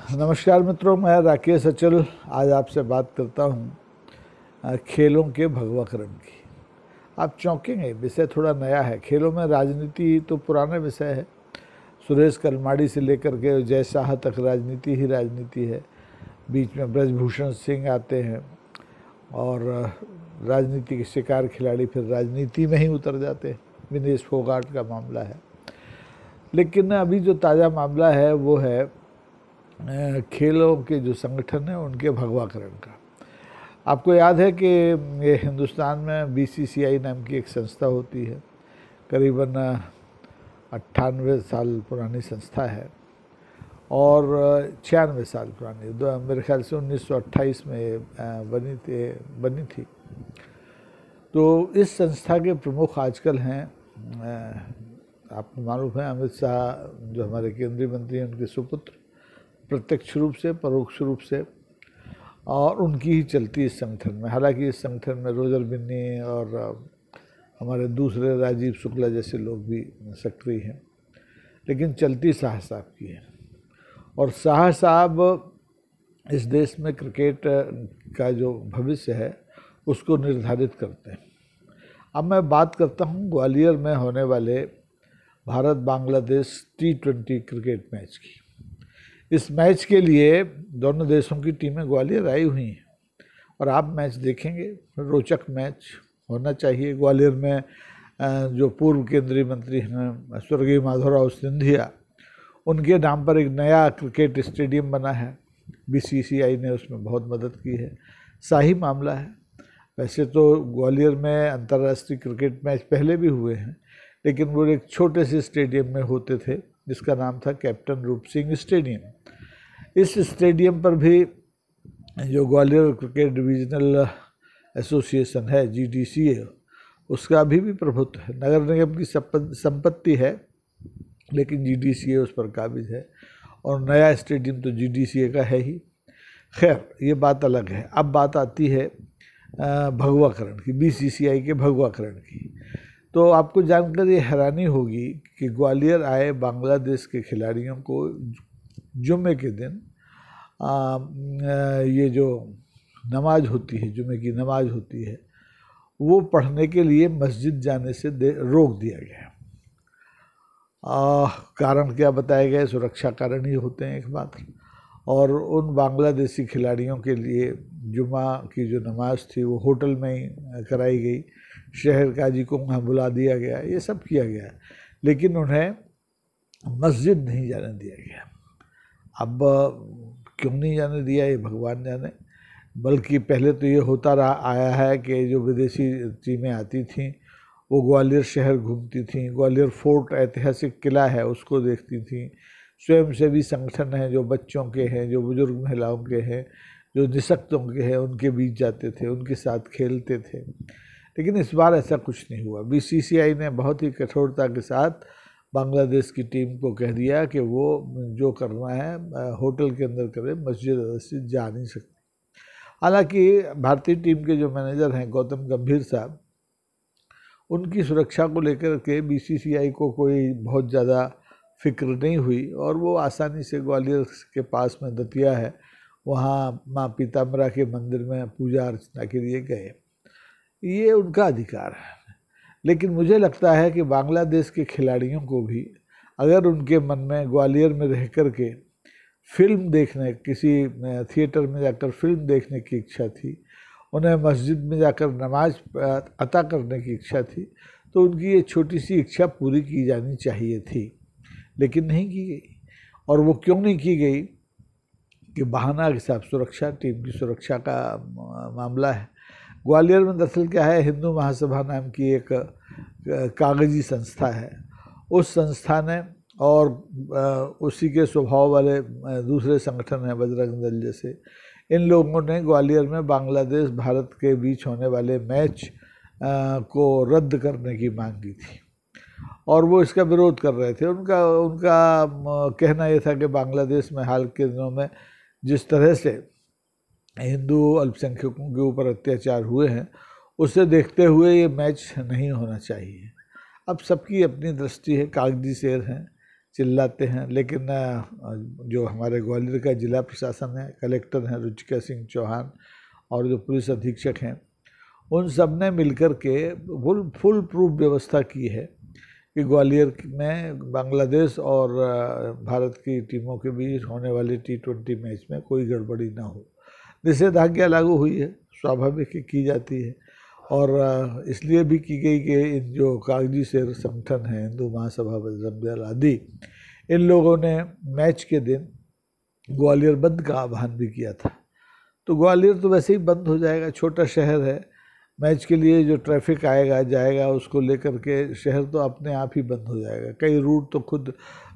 नमस्कार मित्रों, मैं राकेश अचल आज आपसे बात करता हूँ खेलों के भगवाकरण की। आप चौंकेंगे, विषय थोड़ा नया है। खेलों में राजनीति तो पुराना विषय है। सुरेश कलमाड़ी से लेकर के जय शाह तक राजनीति ही राजनीति है। बीच में ब्रजभूषण सिंह आते हैं और राजनीति के शिकार खिलाड़ी फिर राजनीति में ही उतर जाते हैं। विनेश फोगाट का मामला है। लेकिन अभी जो ताज़ा मामला है वो है खेलों के जो संगठन हैं उनके भगवाकरण का। आपको याद है कि ये हिंदुस्तान में बीसीसीआई नाम की एक संस्था होती है, करीबन 98 साल पुरानी संस्था है और 96 साल पुरानी, मेरे ख्याल से 1928 में बनी थी। तो इस संस्था के प्रमुख आजकल हैं, आपको मालूम है, अमित शाह जो हमारे केंद्रीय मंत्री हैं, उनके सुपुत्र, प्रत्यक्ष रूप से परोक्ष रूप से, और उनकी ही चलती इस संगठन में। हालांकि इस संगठन में रोजर बिन्नी और हमारे दूसरे राजीव शुक्ला जैसे लोग भी सक्रिय हैं, लेकिन चलती शाह साहब की है। और शाह साहब इस देश में क्रिकेट का जो भविष्य है उसको निर्धारित करते हैं। अब मैं बात करता हूँ ग्वालियर में होने वाले Bharat Bangladesh T20 cricket match की। इस मैच के लिए दोनों देशों की टीमें ग्वालियर आई हुई हैं और आप मैच देखेंगे, रोचक मैच होना चाहिए। ग्वालियर में जो पूर्व केंद्रीय मंत्री हैं स्वर्गीय माधवराव सिंधिया, उनके नाम पर एक नया क्रिकेट स्टेडियम बना है। बीसीसीआई ने उसमें बहुत मदद की है। शाही मामला है। वैसे तो ग्वालियर में अंतर्राष्ट्रीय क्रिकेट मैच पहले भी हुए हैं, लेकिन वो एक छोटे से स्टेडियम में होते थे जिसका नाम था कैप्टन रूप सिंह स्टेडियम। इस स्टेडियम पर भी जो ग्वालियर क्रिकेट डिविजनल एसोसिएशन है GDCA, उसका अभी भी प्रभुत्व है। नगर निगम की संपत्ति है, लेकिन GDCA उस पर काबिज है और नया स्टेडियम तो GDCA का है ही। खैर, ये बात अलग है। अब बात आती है भगवाकरण की, BCCI के भगवाकरण की। तो आपको जानकर ये हैरानी होगी कि ग्वालियर आए बांग्लादेश के खिलाड़ियों को जुम्मे के दिन ये जो नमाज होती है, जुम्मे की नमाज होती है, वो पढ़ने के लिए मस्जिद जाने से रोक दिया गया। कारण क्या बताए गए? सुरक्षा कारण ही होते हैं एकमात्र। और उन बांग्लादेशी खिलाड़ियों के लिए जुम्मा की जो नमाज थी वो होटल में ही कराई गई। शहर काजी को वहाँ बुला दिया गया, ये सब किया गया, लेकिन उन्हें मस्जिद नहीं जाने दिया गया। अब क्यों नहीं जाने दिया ये भगवान जाने। बल्कि पहले तो ये होता रहा आया है कि जो विदेशी टीमें आती थीं वो ग्वालियर शहर घूमती थीं, ग्वालियर फोर्ट ऐतिहासिक किला है उसको देखती थीं। स्वयंसेवी संगठन हैं जो बच्चों के हैं, जो बुजुर्ग महिलाओं के हैं, जो निशक्तों के हैं, उनके बीच जाते थे, उनके साथ खेलते थे। लेकिन इस बार ऐसा कुछ नहीं हुआ। BCCI ने बहुत ही कठोरता के साथ बांग्लादेश की टीम को कह दिया कि वो जो करना है होटल के अंदर करे, मस्जिद जा नहीं सकती। हालांकि भारतीय टीम के जो मैनेजर हैं गौतम गंभीर साहब, उनकी सुरक्षा को लेकर के BCCI को कोई बहुत ज़्यादा फिक्र नहीं हुई और वो आसानी से ग्वालियर के पास में दतिया है, वहाँ माँ पीताम्बरा के मंदिर में पूजा अर्चना के लिए गए। ये उनका अधिकार है। लेकिन मुझे लगता है कि बांग्लादेश के खिलाड़ियों को भी अगर उनके मन में ग्वालियर में रह कर के फिल्म देखने, किसी थिएटर में जाकर फिल्म देखने की इच्छा थी, उन्हें मस्जिद में जाकर नमाज अता करने की इच्छा थी, तो उनकी ये छोटी सी इच्छा पूरी की जानी चाहिए थी, लेकिन नहीं की गई। और वो क्यों नहीं की गई कि बहाना के साथ सुरक्षा, टीम की सुरक्षा का मामला है। ग्वालियर में दरअसल क्या है, हिंदू महासभा नाम की एक कागजी संस्था है। उस संस्था ने और उसी के स्वभाव वाले दूसरे संगठन हैं बजरंग दल जैसे, इन लोगों ने ग्वालियर में बांग्लादेश भारत के बीच होने वाले मैच को रद्द करने की मांग की थी और वो इसका विरोध कर रहे थे। उनका कहना ये था कि बांग्लादेश में हाल के दिनों में जिस तरह से हिंदू अल्पसंख्यकों के ऊपर अत्याचार हुए हैं, उसे देखते हुए ये मैच नहीं होना चाहिए। अब सबकी अपनी दृष्टि है, कागजी शेर हैं, चिल्लाते हैं, लेकिन जो हमारे ग्वालियर का जिला प्रशासन है, कलेक्टर हैं रुचिका सिंह चौहान और जो पुलिस अधीक्षक हैं, उन सब ने मिलकर के फुल प्रूफ व्यवस्था की है कि ग्वालियर में बांग्लादेश और भारत की टीमों के बीच होने वाले T20 मैच में कोई गड़बड़ी ना हो। निषेधाज्ञा लागू हुई है, स्वाभाविक की जाती है, और इसलिए भी की गई कि इन जो कागजी शेर संगठन हैं, हिंदू महासभा, बजरंग दल आदि, इन लोगों ने मैच के दिन ग्वालियर बंद का आह्वान भी किया था। तो ग्वालियर तो वैसे ही बंद हो जाएगा, छोटा शहर है, मैच के लिए जो ट्रैफिक आएगा जाएगा उसको लेकर के शहर तो अपने आप ही बंद हो जाएगा। कई रूट तो खुद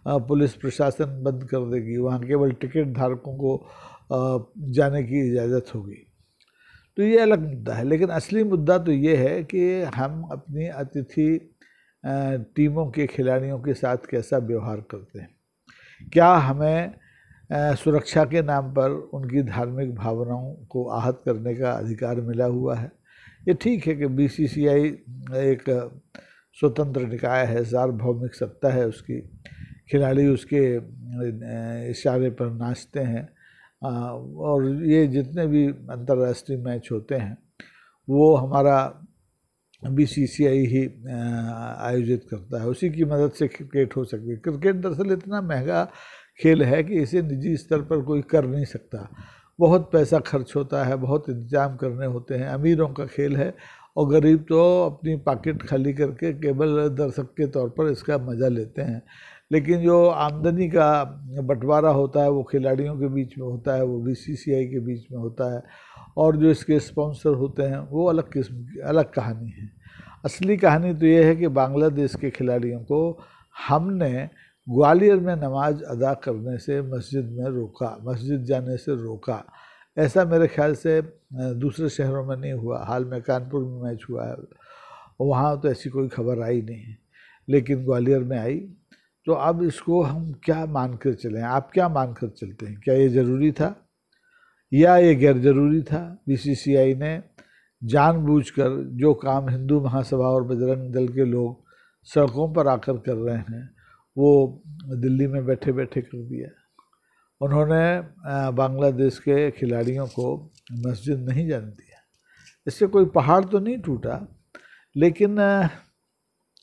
पुलिस प्रशासन बंद कर देगी, वहाँ केवल टिकट धारकों को जाने की इजाज़त होगी। तो ये अलग मुद्दा है, लेकिन असली मुद्दा तो ये है कि हम अपनी अतिथि टीमों के खिलाड़ियों के साथ कैसा व्यवहार करते हैं। क्या हमें सुरक्षा के नाम पर उनकी धार्मिक भावनाओं को आहत करने का अधिकार मिला हुआ है? ये ठीक है कि BCCI एक स्वतंत्र निकाय है, सार्वभौमिक सत्ता है उसकी, खिलाड़ी उसके इशारे पर नाचते हैं, और ये जितने भी अंतर्राष्ट्रीय मैच होते हैं वो हमारा BCCI ही आयोजित करता है, उसी की मदद से क्रिकेट हो सकती है। क्रिकेट दरअसल इतना महंगा खेल है कि इसे निजी स्तर पर कोई कर नहीं सकता, बहुत पैसा खर्च होता है, बहुत इंतजाम करने होते हैं, अमीरों का खेल है, और गरीब तो अपनी पॉकेट खाली करके केवल दर्शक के तौर पर इसका मज़ा लेते हैं। लेकिन जो आमदनी का बंटवारा होता है वो खिलाड़ियों के बीच में होता है, वो BCCI के बीच में होता है, और जो इसके स्पॉन्सर होते हैं वो अलग किस्म की अलग कहानी है। असली कहानी तो ये है कि बांग्लादेश के खिलाड़ियों को हमने ग्वालियर में नमाज अदा करने से मस्जिद में रोका, मस्जिद जाने से रोका। ऐसा मेरे ख्याल से दूसरे शहरों में नहीं हुआ। हाल में कानपुर में मैच हुआ है, वहाँ तो ऐसी कोई खबर आई नहीं, लेकिन ग्वालियर में आई। तो अब इसको हम क्या मानकर चलें? आप क्या मानकर चलते हैं? क्या ये ज़रूरी था या ये गैर ज़रूरी था? BCCI ने जानबूझकर जो काम हिंदू महासभा और बजरंग दल के लोग सड़कों पर आकर कर रहे हैं वो दिल्ली में बैठे बैठे कर दिया। उन्होंने बांग्लादेश के खिलाड़ियों को मस्जिद नहीं जाने दिया। इससे कोई पहाड़ तो नहीं टूटा, लेकिन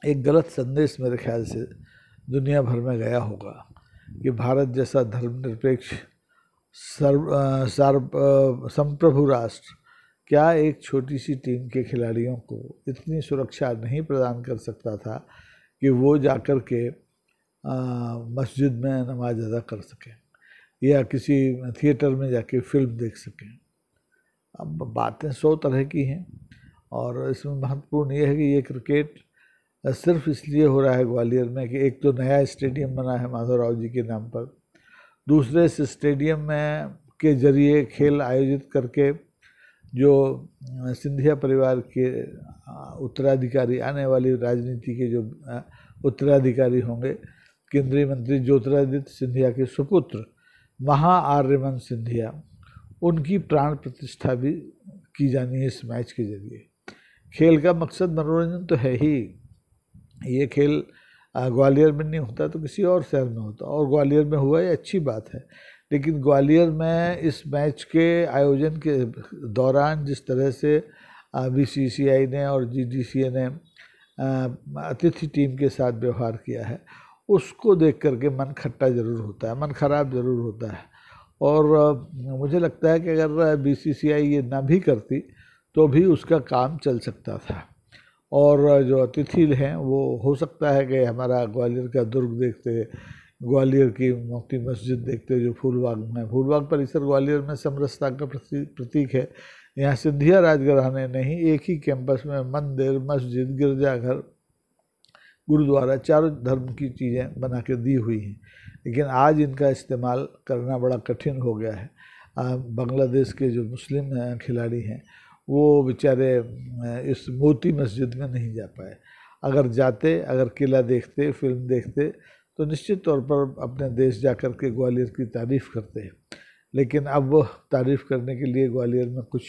एक गलत संदेश मेरे ख्याल से दुनिया भर में गया होगा कि भारत जैसा धर्मनिरपेक्ष संप्रभु राष्ट्र क्या एक छोटी सी टीम के खिलाड़ियों को इतनी सुरक्षा नहीं प्रदान कर सकता था कि वो जाकर के मस्जिद में नमाज अदा कर सकें या किसी थिएटर में जाके फिल्म देख सकें। अब बातें 100 तरह की हैं, और इसमें महत्वपूर्ण ये है कि ये क्रिकेट सिर्फ इसलिए हो रहा है ग्वालियर में कि एक तो नया स्टेडियम बना है माधवराव जी के नाम पर, दूसरे इस स्टेडियम में के जरिए खेल आयोजित करके जो सिंधिया परिवार के उत्तराधिकारी, आने वाली राजनीति के जो उत्तराधिकारी होंगे, केंद्रीय मंत्री ज्योतिरादित्य सिंधिया के सुपुत्र महाआर्यमन सिंधिया, उनकी प्राण प्रतिष्ठा भी की जानी है इस मैच के जरिए। खेल का मकसद मनोरंजन तो है ही। ये खेल ग्वालियर में नहीं होता तो किसी और शहर में होता, और ग्वालियर में हुआ, ये अच्छी बात है। लेकिन ग्वालियर में इस मैच के आयोजन के दौरान जिस तरह से BCCI ने और GDCA ने अतिथि टीम के साथ व्यवहार किया है, उसको देख करके मन खट्टा ज़रूर होता है, मन खराब ज़रूर होता है। और मुझे लगता है कि अगर BCCI ये ना भी करती तो भी उसका काम चल सकता था, और जो अतिथि हैं वो हो सकता है कि हमारा ग्वालियर का दुर्ग देखते, ग्वालियर की मोती मस्जिद देखते जो फूलबाग में, फूलबाग परिसर ग्वालियर में समरसता का प्रतीक है। यहाँ सिंधिया राजघराने ने ही एक ही कैंपस में मंदिर, मस्जिद, गिरजाघर, गुरुद्वारा, चारों धर्म की चीज़ें बना के दी हुई हैं, लेकिन आज इनका इस्तेमाल करना बड़ा कठिन हो गया है। बांग्लादेश के जो मुस्लिम खिलाड़ी हैं वो बेचारे इस मोती मस्जिद में नहीं जा पाए। अगर जाते, अगर किला देखते, फिल्म देखते, तो निश्चित तौर पर अपने देश जाकर के ग्वालियर की तारीफ़ करते हैं। लेकिन अब वो तारीफ़ करने के लिए ग्वालियर में कुछ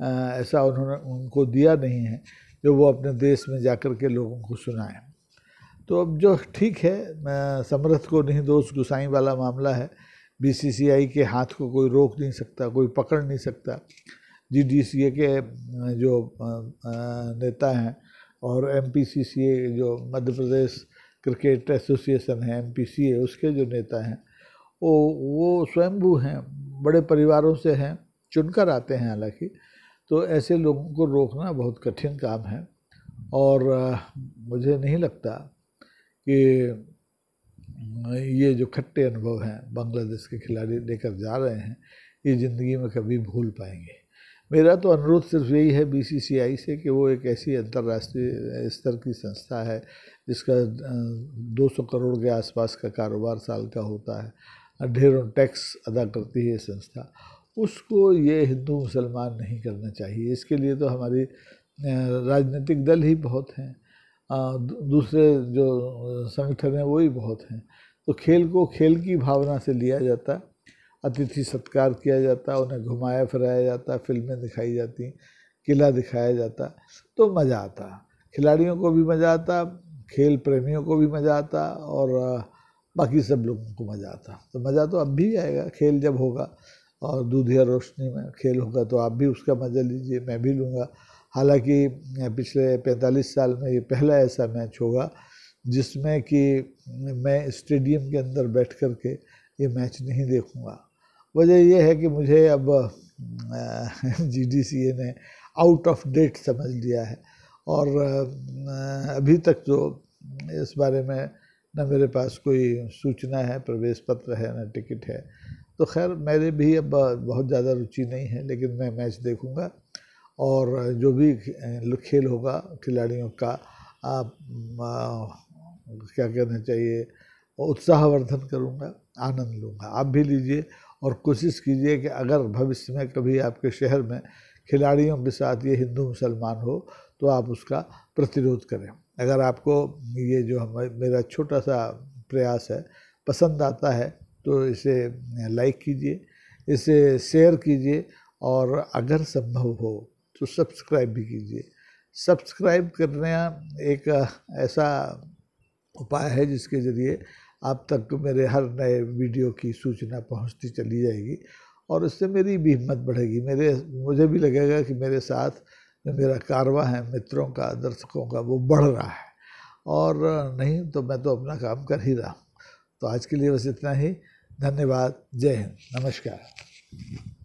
ऐसा उन्होंने उनको दिया नहीं है जो वो अपने देश में जाकर के लोगों को सुनाएं। तो अब जो ठीक है, समर्थ को नहीं दोष गुसाई वाला मामला है। बीसीसीआई के हाथ को कोई रोक नहीं सकता, कोई पकड़ नहीं सकता। जीडीसीए के जो नेता हैं और एमपीसीसीए जो मध्य प्रदेश क्रिकेट एसोसिएशन है, एमपीसीए, उसके जो नेता हैं वो स्वयंभू हैं, बड़े परिवारों से हैं, चुनकर आते हैं हालांकि। तो ऐसे लोगों को रोकना बहुत कठिन काम है और मुझे नहीं लगता कि ये जो खट्टे अनुभव हैं बांग्लादेश के खिलाड़ी लेकर जा रहे हैं, ये ज़िंदगी में कभी भूल पाएंगे। मेरा तो अनुरोध सिर्फ यही है बीसीसीआई से कि वो एक ऐसी अंतर्राष्ट्रीय स्तर की संस्था है जिसका 200 करोड़ के आसपास का कारोबार साल का होता है, ढेरों टैक्स अदा करती है ये संस्था, उसको ये हिंदू मुसलमान नहीं करना चाहिए। इसके लिए तो हमारी राजनीतिक दल ही बहुत हैं, दूसरे जो संगठन हैं वो ही बहुत हैं। तो खेल को खेल की भावना से लिया जाता, अतिथि सत्कार किया जाता, उन्हें घुमाया फिराया जाता, फिल्में दिखाई जाती, किला दिखाया जाता, तो मज़ा आता, खिलाड़ियों को भी मज़ा आता, खेल प्रेमियों को भी मज़ा आता और बाकी सब लोगों को मज़ा आता। तो मज़ा तो अब भी आएगा, खेल जब होगा और दूधिया रोशनी में खेल होगा तो आप भी उसका मज़ा लीजिए, मैं भी लूँगा। हालांकि पिछले 45 साल में ये पहला ऐसा मैच होगा जिसमें कि मैं स्टेडियम के अंदर बैठ कर के ये मैच नहीं देखूँगा। वजह यह है कि मुझे अब जीडीसीए ने आउट ऑफ डेट समझ लिया है और अभी तक जो इस बारे में न मेरे पास कोई सूचना है, प्रवेश पत्र है, न टिकट है, तो खैर मेरे भी अब बहुत ज़्यादा रुचि नहीं है, लेकिन मैं मैच देखूंगा और जो भी खेल होगा खिलाड़ियों का क्या कहना चाहिए, उत्साहवर्धन करूंगा, आनंद लूँगा। आप भी लीजिए और कोशिश कीजिए कि अगर भविष्य में कभी आपके शहर में खिलाड़ियों के साथ ये हिंदू मुसलमान हो तो आप उसका प्रतिरोध करें। अगर आपको ये जो मेरा छोटा सा प्रयास है पसंद आता है तो इसे लाइक कीजिए, इसे शेयर कीजिए और अगर संभव हो तो सब्सक्राइब भी कीजिए। सब्सक्राइब करना एक ऐसा उपाय है जिसके ज़रिए आप तक मेरे हर नए वीडियो की सूचना पहुंचती चली जाएगी और इससे मेरी भी हिम्मत बढ़ेगी। मुझे भी लगेगा कि मेरे साथ जो मेरा कारवां है मित्रों का, दर्शकों का, वो बढ़ रहा है और नहीं तो मैं तो अपना काम कर ही रहा हूँ। तो आज के लिए बस इतना ही। धन्यवाद। जय हिंद। नमस्कार।